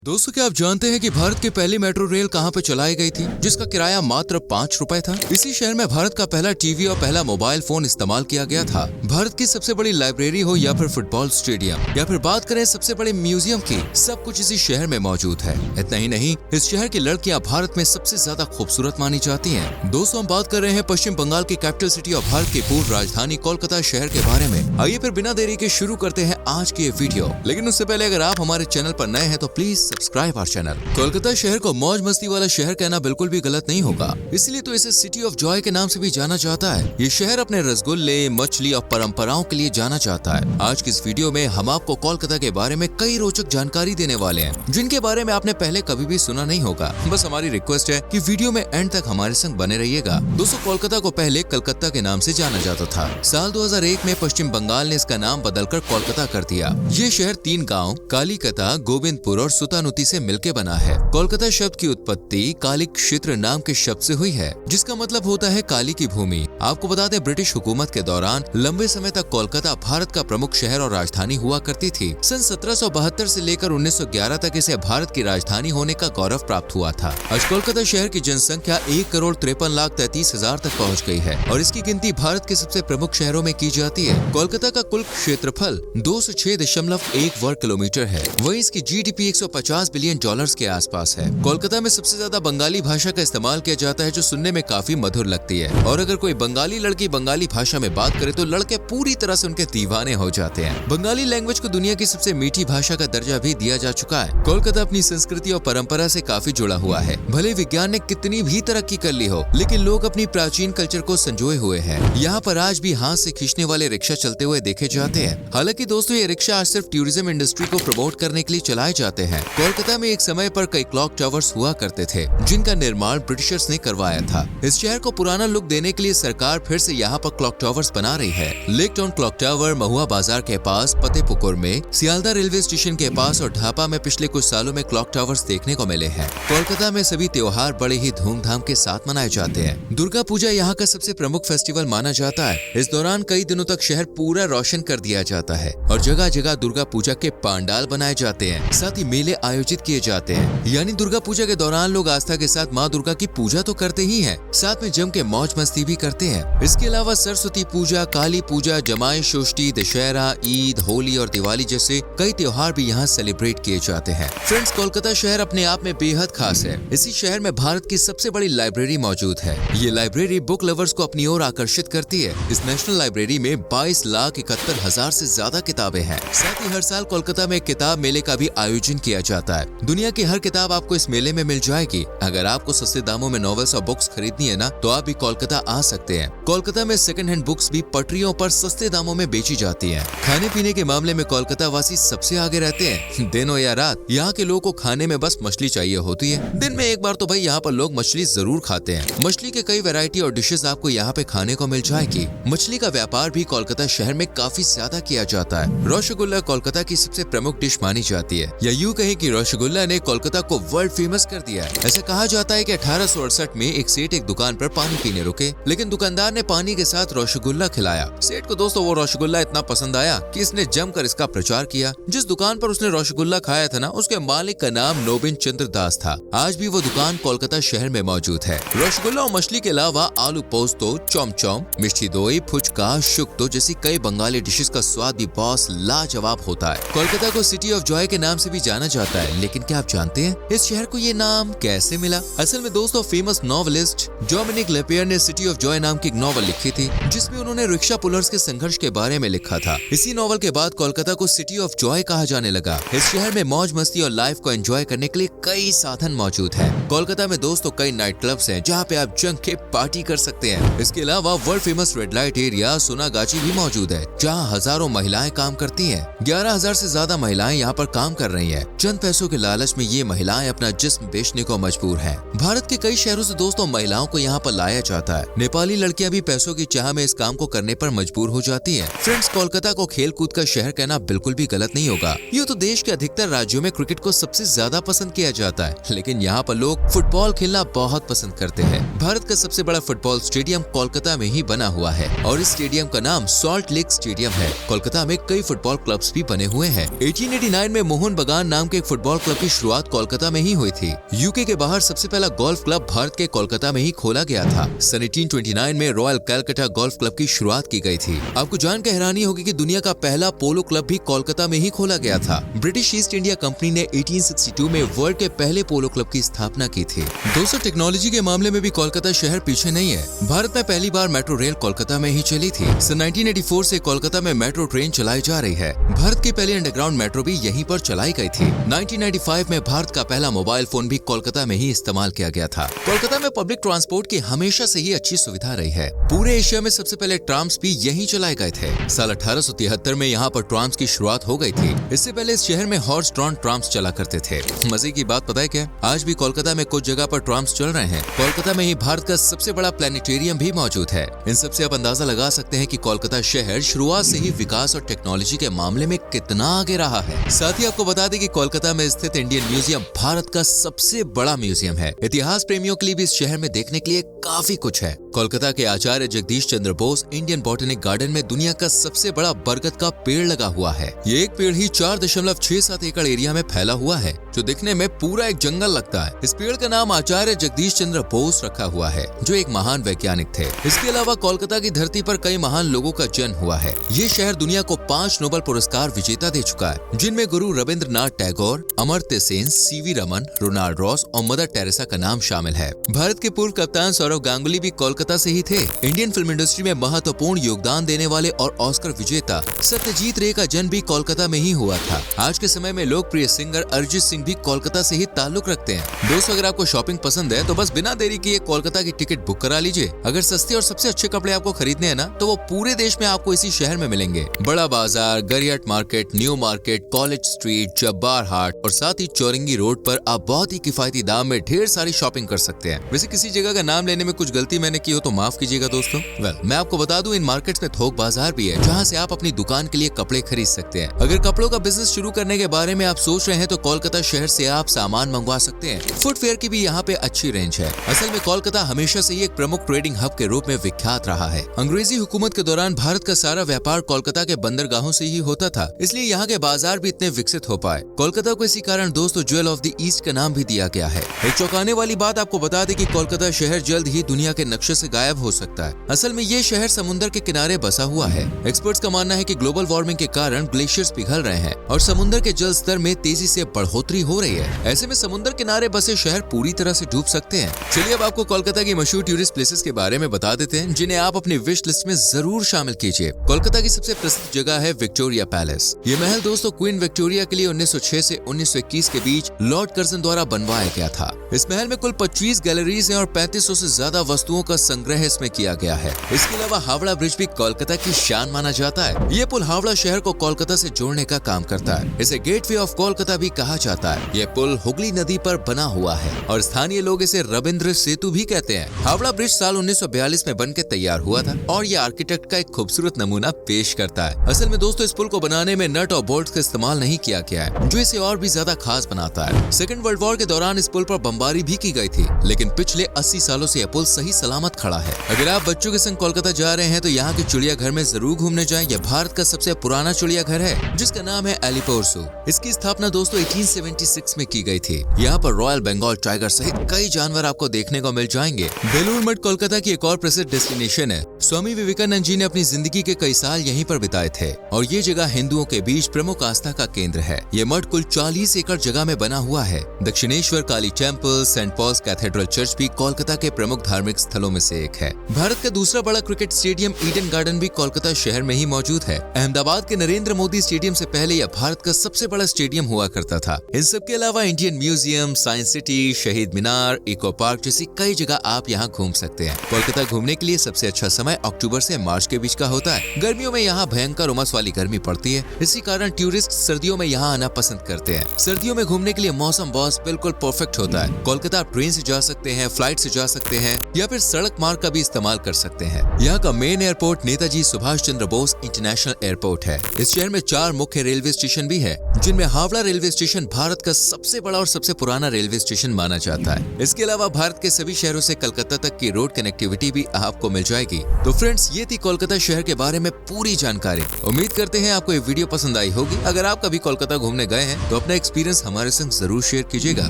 दोस्तों, क्या आप जानते हैं कि भारत की पहली मेट्रो रेल कहां पर चलाई गई थी, जिसका किराया मात्र 5 रुपए था। इसी शहर में भारत का पहला टीवी और पहला मोबाइल फोन इस्तेमाल किया गया था। भारत की सबसे बड़ी लाइब्रेरी हो या फिर फुटबॉल स्टेडियम या फिर बात करें सबसे बड़े म्यूजियम की, सब कुछ इसी शहर में मौजूद है। इतना ही नहीं, इस शहर की लड़कियां भारत में सबसे ज्यादा खूबसूरत मानी जाती हैं। दोस्तों, हम बात कर रहे हैं पश्चिम बंगाल की कैपिटल सिटी और भारत की पूर्व राजधानी कोलकाता शहर के बारे में। आइए फिर बिना देरी के शुरू करते हैं आज की ये वीडियो। लेकिन उससे पहले अगर आप हमारे चैनल पर नए हैं तो please subscribe our channel. Kolkata शहर को मौज मस्ती वाला शहर कहना बिल्कुल भी गलत नहीं होगा, इसलिए तो इसे सिटी ऑफ जॉय के नाम से भी जाना जाता है। ये शहर अपने रसगुल्ले, मछली और परंपराओं के लिए जाना जाता है। आज की इस वीडियो में हम आपको कोलकाता के बारे में कई रोचक जानकारी देने वाले हैं, जिनके बारे में आपने पहले कभी भी सुना नहीं होगा। बस हमारी रिक्वेस्ट है कि वीडियो में एंड तक हमारे संग बने रहिएगा। दोस्तों, कोलकाता को पहले कलकत्ता के नाम से जाना जाता था। साल 2001 में पश्चिम बंगाल ने इसका नाम बदलकर कोलकाता कर दिया। ये शहर 3 गाँव कालीकता, गोविंदपुर और सुतानुती से मिलकर बना है। कोलकाता शब्द की उत्पत्ति काली क्षेत्र नाम के शब्द से हुई है, जिसका मतलब होता है काली की भूमि। आपको बता दें, ब्रिटिश हुकूमत के दौरान लंबे समय तक कोलकाता भारत का प्रमुख शहर और राजधानी हुआ करती थी। सन 1772 से लेकर 1911 तक इसे भारत की राजधानी होने का गौरव प्राप्त हुआ था। आज कोलकाता शहर की जनसंख्या 1,53,33,000 तक पहुँच गई है और इसकी गिनती भारत के सबसे प्रमुख शहरों में की जाती है। कोलकाता का कुल क्षेत्रफल 206.1 वर्ग किलोमीटर है। वहीं इसकी GDP $150 बिलियन के आसपास है। कोलकाता में सबसे ज्यादा बंगाली भाषा का इस्तेमाल किया जाता है, जो सुनने में काफी मधुर लगती है। और अगर कोई बंगाली लड़की बंगाली भाषा में बात करे तो लड़के पूरी तरह से उनके दीवाने हो जाते हैं। बंगाली लैंग्वेज को दुनिया की सबसे मीठी भाषा का दर्जा भी दिया जा चुका है। कोलकाता अपनी संस्कृति और परंपरा से काफी जुड़ा हुआ है। भले विज्ञान ने कितनी भी तरक्की कर ली हो, लेकिन लोग अपनी प्राचीन कल्चर को संजोए हुए हैं। यहाँ पर आज भी हाथ से खींचने वाले रिक्शा चलते हुए देखे जाते हैं। हालांकि दोस्तों, ये रिक्शा आज सिर्फ टूरिज्म इंडस्ट्री को प्रमोट करने के लिए चलाए जाते हैं। कोलकाता में एक समय पर कई क्लॉक टावर्स हुआ करते थे, जिनका निर्माण ब्रिटिशर्स ने करवाया था। इस शहर को पुराना लुक देने के लिए सरकार फिर से यहाँ पर क्लॉक टावर्स बना रही है। लेक टाउन क्लॉक टावर महुआ बाजार के पास, फतेहपुकुर में, सियालदा रेलवे स्टेशन के पास और ढापा में पिछले कुछ सालों में क्लॉक टावर्स देखने को मिले हैं। कोलकाता में सभी त्योहार बड़े ही धूमधाम के साथ मनाए जाते हैं। दुर्गा पूजा यहाँ का सबसे प्रमुख फेस्टिवल माना जाता है। इस दौरान कई दिनों तक शहर पूरा रोशन कर दिया जाता है और जगह जगह दुर्गा पूजा के पंडाल बनाए जाते हैं। साथ ही मेले आयोजित किए जाते हैं। यानी दुर्गा पूजा के दौरान लोग आस्था के साथ माँ दुर्गा की पूजा तो करते ही हैं, साथ में जम के मौज मस्ती भी करते हैं। इसके अलावा सरस्वती पूजा, काली पूजा, जमाई षष्ठी, दशहरा, ईद, होली और दिवाली जैसे कई त्योहार भी यहाँ सेलिब्रेट किए जाते हैं। फ्रेंड्स, कोलकाता शहर अपने आप में बेहद खास है। इसी शहर में भारत की सबसे बड़ी लाइब्रेरी मौजूद है। ये लाइब्रेरी बुक लवर्स को अपनी ओर आकर्षित करती है। इस नेशनल लाइब्रेरी में 22,71,000 से ज्यादा किताबें हैं। साथ ही हर साल कोलकाता में किताब मेले का भी आयोजन किया जाता है। दुनिया की हर किताब आपको इस मेले में मिल जाएगी। अगर आपको सस्ते दामों में नॉवेल्स और बुक्स खरीदनी है ना, तो आप भी कोलकाता आ सकते हैं। कोलकाता में सेकंड हैंड बुक्स भी पटरियों पर सस्ते दामों में बेची जाती हैं। खाने पीने के मामले में कोलकाता वासी सबसे आगे रहते हैं। दिन हो या रात, यहाँ के लोगों को खाने में बस मछली चाहिए होती है। दिन में एक बार तो भाई यहाँ पर लोग मछली जरूर खाते हैं। मछली के कई वैरायटी और डिशेस आपको यहाँ पे खाने को मिल जाएगी। मछली का व्यापार भी कोलकाता शहर में काफी ज्यादा किया जाता है। रसगुल्ला कोलकाता की सबसे प्रमुख डिश मानी जाती है, या यूँ कहें कि रसगुल्ला ने कोलकाता को वर्ल्ड फेमस कर दिया है। ऐसा कहा जाता है कि 1868 में एक सेठ एक दुकान पर पानी पीने रुके, लेकिन दुकानदार ने पानी के साथ रसगुल्ला खिलाया। सेठ को दोस्तों वो रसगुल्ला इतना पसंद आया कि इसने जमकर इसका प्रचार किया। जिस दुकान पर उसने रसगुल्ला खाया था ना, उसके मालिक का नाम नोबिन चंद्र दास था। आज भी वो दुकान कोलकाता शहर में मौजूद है। रसगुल्ला और मछली के अलावा आलू पोस्तो, चौमचौम, मिष्टी दोई, फुचका, शुक्तो जैसी कई बंगाली डिशेस का स्वाद भी बॉस लाजवाब होता है। कोलकाता को सिटी ऑफ जॉय के नाम से भी जाना जाता है, लेकिन क्या आप जानते हैं इस शहर को ये नाम कैसे मिला? असल में दोस्तों, फेमस नॉवेलिस्ट डोमिनिक लेपियर ने सिटी ऑफ जॉय नाम की एक नॉवल लिखी थी, जिसमें उन्होंने रिक्शा पुलर्स के संघर्ष के बारे में लिखा था। इसी नॉवल के बाद कोलकाता को सिटी ऑफ जॉय कहा जाने लगा। इस शहर में मौज मस्ती और लाइफ को एंजॉय करने के लिए कई साधन मौजूद है। कोलकाता में दोस्तों कई नाइट क्लब्स हैं, जहाँ पे आप जंग के पार्टी कर सकते हैं। इसके अलावा world famous red light area Sonagachi भी मौजूद है, जहाँ हजारों महिलाएं काम करती हैं। 11,000 से ज्यादा महिलाएं यहाँ पर काम कर रही हैं। चंद पैसों के लालच में ये महिलाएं अपना जिस्म बेचने को मजबूर हैं। भारत के कई शहरों से दोस्तों महिलाओं को यहाँ पर लाया जाता है। नेपाली लड़कियां भी पैसों की चाह में इस काम को करने पर मजबूर हो जाती हैं। फ्रेंड्स, कोलकाता को खेल कूद का शहर कहना बिल्कुल भी गलत नहीं होगा। यूँ तो देश के अधिकतर राज्यों में क्रिकेट को सबसे ज्यादा पसंद किया जाता है, लेकिन यहाँ पर लोग फुटबॉल खेलना बहुत पसंद करते हैं। भारत का सबसे बड़ा फुटबॉल स्टेडियम कोलकाता में ही बना हुआ है और इस स्टेडियम का नाम सॉल्ट लेक स्टेडियम है। कोलकाता में कई फुटबॉल क्लब्स भी बने हुए हैं। 1889 में मोहन बगान नाम के एक फुटबॉल क्लब की शुरुआत कोलकाता में ही हुई थी। यूके के बाहर सबसे पहला गोल्फ क्लब भारत के कोलकाता में ही खोला गया था। सन 1829 में रॉयल कैलकटा गोल्फ क्लब की शुरुआत की गई थी। आपको जानकर हैरानी होगी कि दुनिया का पहला पोलो क्लब भी कोलकाता में ही खोला गया था। ब्रिटिश ईस्ट इंडिया कंपनी ने 1862 में वर्ल्ड के पहले पोलो क्लब की स्थापना की थी। दोस्तों, टेक्नोलॉजी के मामले में भी कोलकाता शहर पीछे नहीं है। भारत में पहली बार मेट्रो रेल कोलकाता में ही चली थी। सन 1984 से कोलकाता में मेट्रो ट्रेन चलाई जा रही है। भारत की पहली अंडरग्राउंड मेट्रो भी यहीं पर चलाई गई थी। 1995 में भारत का पहला मोबाइल फोन भी कोलकाता में ही इस्तेमाल किया गया था। कोलकाता में पब्लिक ट्रांसपोर्ट की हमेशा से ही अच्छी सुविधा रही है। पूरे एशिया में सबसे पहले ट्राम्स भी यहीं चलाए गए थे। साल 1873 में यहाँ पर ट्राम्स की शुरुआत हो गई थी। इससे पहले इस शहर में हॉर्स ड्रॉन ट्राम्स चला करते थे। मजे की बात पता है क्या? आज भी कोलकाता में कुछ जगह पर ट्राम्स चल रहे हैं। कोलकाता में ही भारत का सबसे बड़ा प्लेनेटेरियम भी मौजूद है। इन सबसे आप अंदाजा लगा सकते हैं कि कोलकाता शहर शुरुआत से ही विकास और टेक्नोलॉजी के मामले में कितना आगे रहा है। साथ ही आपको बता दें कि कोलकाता में स्थित इंडियन म्यूजियम भारत का सबसे बड़ा म्यूजियम है। इतिहास प्रेमियों के लिए भी इस शहर में देखने के लिए काफी कुछ है। कोलकाता के आचार्य Jagdish Chandra Bose Indian botanic garden में दुनिया का सबसे बड़ा बरगद का पेड़ लगा हुआ है। ये एक पेड़ ही 4.67 एकड़ एरिया में फैला हुआ है, जो दिखने में पूरा एक जंगल लगता है। इस पेड़ का नाम आचार्य जगदीश चंद्र बोस रखा हुआ है, जो एक महान वैज्ञानिक थे। इसके अलावा कोलकाता की धरती पर कई महान लोगों का जन्म हुआ है। ये शहर दुनिया को 5 नोबेल पुरस्कार विजेता दे चुका है, जिनमें Guru Rabindranath Tagore, Amartya Sen, CV Raman, Ronald Ross और मदर टेरेसा का नाम शामिल है। भारत के पूर्व कप्तान सौरव गांगुली भी कोलकाता से ही थे। इंडियन फिल्म इंडस्ट्री में महत्वपूर्ण योगदान देने वाले और ऑस्कर विजेता सत्यजीत रे का जन्म भी कोलकाता में ही हुआ था। आज के समय में लोकप्रिय सिंगर अरिजीत सिंह भी कोलकाता से ही ताल्लुक रखते हैं। दोस्तों, अगर आपको शॉपिंग पसंद है तो बस बिना देरी किए कोलकाता की टिकट बुक करा लीजिए। अगर सस्ते और सबसे अच्छे कपड़े आपको खरीदने हैं ना, तो वो पूरे देश में आपको इसी शहर में मिलेंगे। Bara Bazar, Gariahat market, new market, college street, जब्बार हाट और साथ ही चौरंगी रोड पर आप बहुत ही किफायती दाम में ढेर सारी शॉपिंग कर सकते हैं। वैसे किसी जगह का नाम लेने में कुछ गलती मैंने की हो तो माफ कीजिएगा दोस्तों। मैं आपको बता दूं, इन मार्केट्स में थोक बाजार भी है, जहां से आप अपनी दुकान के लिए कपड़े खरीद सकते हैं। अगर कपड़ों का बिजनेस शुरू करने के बारे में आप सोच रहे हैं तो कोलकाता शहर से आप सामान मंगवा सकते हैं। फुटवेयर की भी यहाँ पे अच्छी रेंज है। असल में कोलकाता हमेशा से ही एक प्रमुख ट्रेडिंग हब के रूप में विख्यात रहा है। अंग्रेजी हुकूमत के दौरान भारत का सारा व्यापार कोलकाता के बंदरगाहों से ही होता था, इसलिए यहाँ के बाजार भी इतने विकसित हो पाए। कोलकाता को इसी कारण दोस्तों ज्वेल ऑफ द ईस्ट का नाम भी दिया गया है। एक चौंकाने वाली बात आपको बता दें कि कोलकाता शहर जल्द ही दुनिया के नक्शे से गायब हो सकता है। असल में ये शहर समुद्र के किनारे बसा हुआ है। एक्सपर्ट्स का मानना है कि ग्लोबल वार्मिंग के कारण ग्लेशियर्स पिघल रहे हैं और समुद्र के जल स्तर में तेजी से बढ़ोतरी हो रही है। ऐसे में समुद्र किनारे बसे शहर पूरी तरह से डूब सकते हैं। चलिए अब आपको कोलकाता की मशहूर टूरिस्ट प्लेसेस के बारे में बता देते हैं, जिन्हें आप अपनी विश लिस्ट में जरूर शामिल कीजिए। कोलकाता की सबसे प्रसिद्ध जगह है विक्टोरिया पैलेस। ये महल दोस्तों क्वीन विक्टोरिया के लिए 1906 से 1921 के बीच लॉर्ड कर्जन द्वारा बनवाया गया था। इस महल में कुल 25 गैलरीज हैं और 3500 से ज्यादा वस्तुओं का संग्रह इसमें किया गया है। इसके अलावा हावड़ा ब्रिज भी कोलकाता की शान माना जाता है। ये पुल हावड़ा शहर को कोलकाता से जोड़ने का काम करता है। इसे गेटवे ऑफ कोलकाता भी कहा जाता है। ये पुल हुगली नदी पर बना हुआ है और स्थानीय लोग इसे रविंद्र सेतु भी कहते हैं। हावड़ा ब्रिज साल 1942 में बनकर तैयार हुआ था और ये आर्किटेक्ट का एक खूबसूरत नमूना पेश करता है। असल में दोस्तों इस पुल को बनाने में नट और बोल्ट का इस्तेमाल नहीं किया गया है, जो इसे और भी ज्यादा खास बनाता है। सेकेंड वर्ल्ड वॉर के दौरान इस पुल पर बमबारी भी की गई थी, लेकिन पिछले 80 सालों से यह पुल सही सलामत खड़ा है। अगर आप बच्चों के संग कोलकाता जा रहे हैं तो यहाँ के चिड़ियाघर में जरूर घूमने जाएं। यह भारत का सबसे पुराना चिड़ियाघर है, जिसका नाम है एलिपोर्सो। इसकी स्थापना दोस्तों 1876 में की गई थी। यहाँ पर रॉयल बंगाल टाइगर सहित कई जानवर आपको देखने को मिल जाएंगे। बेलूर मठ कोलकाता की एक और प्रसिद्ध डेस्टिनेशन है। स्वामी विवेकानंद जी ने अपनी जिंदगी के कई साल यहीं पर बिताए थे और ये जगह हिंदुओं के बीच प्रमुख आस्था का केंद्र है। ये मठ कुल 40 एकड़ जगह में बना हुआ है। Dakshineswar Kali temple, Saint Paul's cathedral church भी कोलकाता के प्रमुख धार्मिक स्थलों में से एक है। भारत का दूसरा बड़ा क्रिकेट स्टेडियम ईडन गार्डन भी कोलकाता शहर में ही मौजूद है। अहमदाबाद के नरेंद्र मोदी स्टेडियम से पहले यह भारत का सबसे बड़ा स्टेडियम हुआ करता था। इन सब के अलावा इंडियन म्यूजियम, साइंस सिटी, शहीद मीनार, इको पार्क जैसी कई जगह आप यहाँ घूम सकते हैं। कोलकाता घूमने के लिए सबसे अच्छा समय अक्टूबर से मार्च के बीच का होता है। गर्मियों में यहाँ भयंकर उमस वाली गर्मी पड़ती है, इसी कारण टूरिस्ट सर्दियों में यहाँ आना पसंद करते हैं। सर्दियों में घूमने के लिए मौसम बॉस बिल्कुल परफेक्ट होता है। कोलकाता आप ट्रेन से जा सकते हैं, फ्लाइट से जा सकते हैं या फिर सड़क मार्ग का भी इस्तेमाल कर सकते हैं। यहाँ का main airport Netaji Subhash Chandra Bose international airport है। इस शहर में 4 मुख्य रेलवे स्टेशन भी है, जिनमें हावड़ा रेलवे स्टेशन भारत का सबसे बड़ा और सबसे पुराना रेलवे स्टेशन माना जाता है। इसके अलावा भारत के सभी शहरों से कलकत्ता तक की रोड कनेक्टिविटी भी आपको मिल जाएगी। तो फ्रेंड्स, ये थी कोलकाता शहर के बारे में पूरी जानकारी। उम्मीद करते हैं आपको ये वीडियो पसंद आई होगी। अगर आप कभी कोलकाता घूमने गए हैं तो अपना एक्सपीरियंस हमारे संग जरूर शेयर कीजिएगा।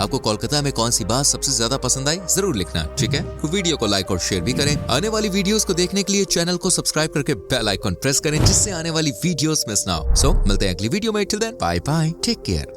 आपको कोलकाता में कौन सी बात सबसे ज्यादा पसंद आई जरूर लिखना, ठीक है? तो वीडियो को लाइक और शेयर भी करें। आने वाली वीडियोस को देखने के लिए चैनल को सब्सक्राइब करके बेल आइकन प्रेस करें, जिससे आने वाली वीडियोस मिस ना हो। सो मिलते हैं अगली वीडियो में। Till then bye bye, take care.